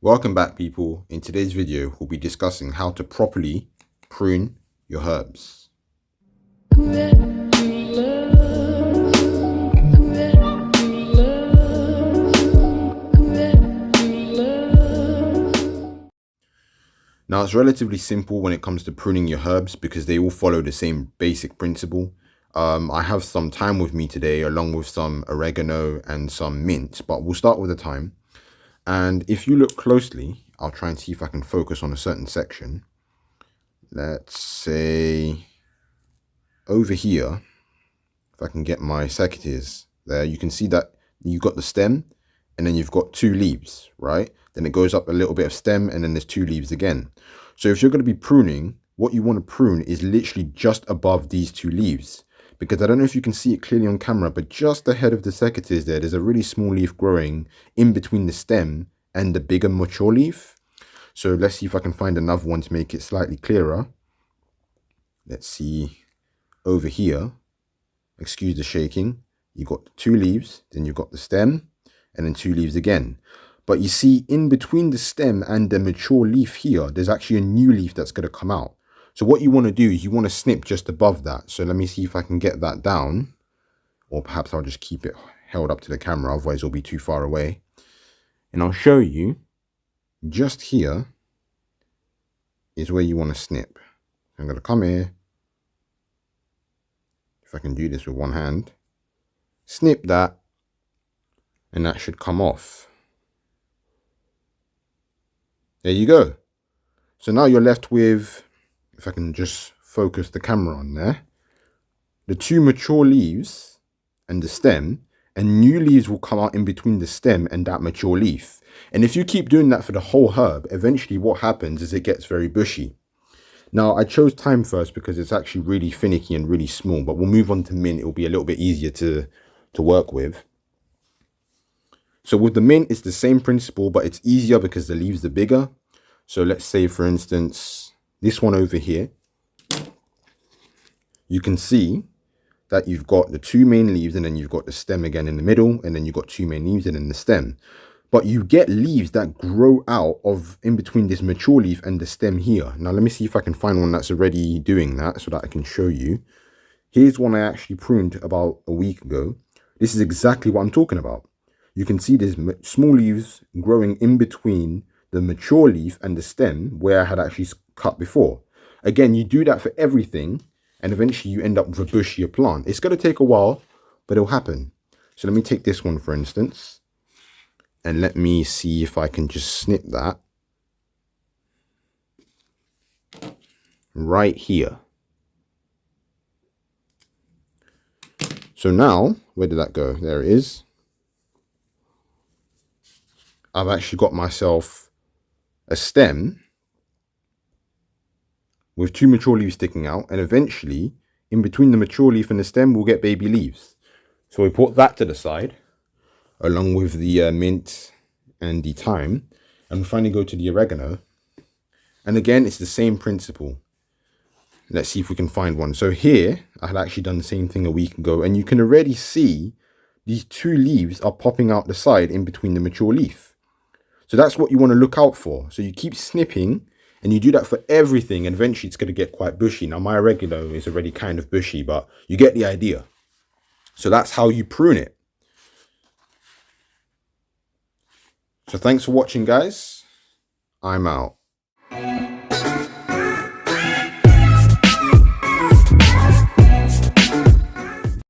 Welcome back, people. In today's video, we'll be discussing how to properly prune your herbs. Now, it's relatively simple when it comes to pruning your herbs because they all follow the same basic principle. I have some thyme with me today along with some oregano and some mint, but we'll start with the thyme. And if you look closely, I'll try and see if I can focus on a certain section. Let's say over here, if I can get my secateurs there, you can see that you've got the stem and then you've got two leaves, right? Then it goes up a little bit of stem and then there's two leaves again. So if you're going to be pruning, what you want to prune is literally just above these two leaves. Because I don't know if you can see it clearly on camera, but just ahead of the secateurs there's a really small leaf growing in between the stem and the bigger mature leaf. So let's see if I can find another one to make it slightly clearer. Let's see over here. Excuse the shaking. You've got two leaves, then you've got the stem, and then two leaves again. But you see in between the stem and the mature leaf here, there's actually a new leaf that's going to come out. So what you want to do is you want to snip just above that. So let me see if I can get that down. Or perhaps I'll just keep it held up to the camera, otherwise it'll be too far away. And I'll show you just here is where you want to snip. I'm going to come here. If I can do this with one hand. Snip that. And that should come off. There you go. So now you're left with, if I can just focus the camera on there, the two mature leaves and the stem, and new leaves will come out in between the stem and that mature leaf. And if you keep doing that for the whole herb, eventually what happens is it gets very bushy. Now, I chose thyme first because it's actually really finicky and really small, but we'll move on to mint. It will be a little bit easier to work with. So with the mint, it's the same principle, but it's easier because the leaves are bigger. So let's say, for instance, this one over here, you can see that you've got the two main leaves and then you've got the stem again in the middle, and then you've got two main leaves and then the stem. But you get leaves that grow out of in between this mature leaf and the stem here. Now, let me see if I can find one that's already doing that so that I can show you. Here's one I actually pruned about a week ago. This is exactly what I'm talking about. You can see there's small leaves growing in between the mature leaf and the stem where I had actually cut before. Again, you do that for everything and eventually you end up with a bushier plant. It's going to take a while, but it'll happen. So let me take this one, for instance, and let me see if I can just snip that right here. So now, where did that go? There it is. I've actually got myself a stem with two mature leaves sticking out, and eventually in between the mature leaf and the stem we'll get baby leaves. So we put that to the side along with the mint and the thyme, and we finally go to the oregano, and again it's the same principle. Let's see if we can find one. So here I had actually done the same thing a week ago, and you can already see these two leaves are popping out the side in between the mature leaf. So that's what you want to look out for. So you keep snipping and you do that for everything, and eventually it's going to get quite bushy. Now my oregano is already kind of bushy, but you get the idea. So that's how you prune it. So thanks for watching, guys. I'm out.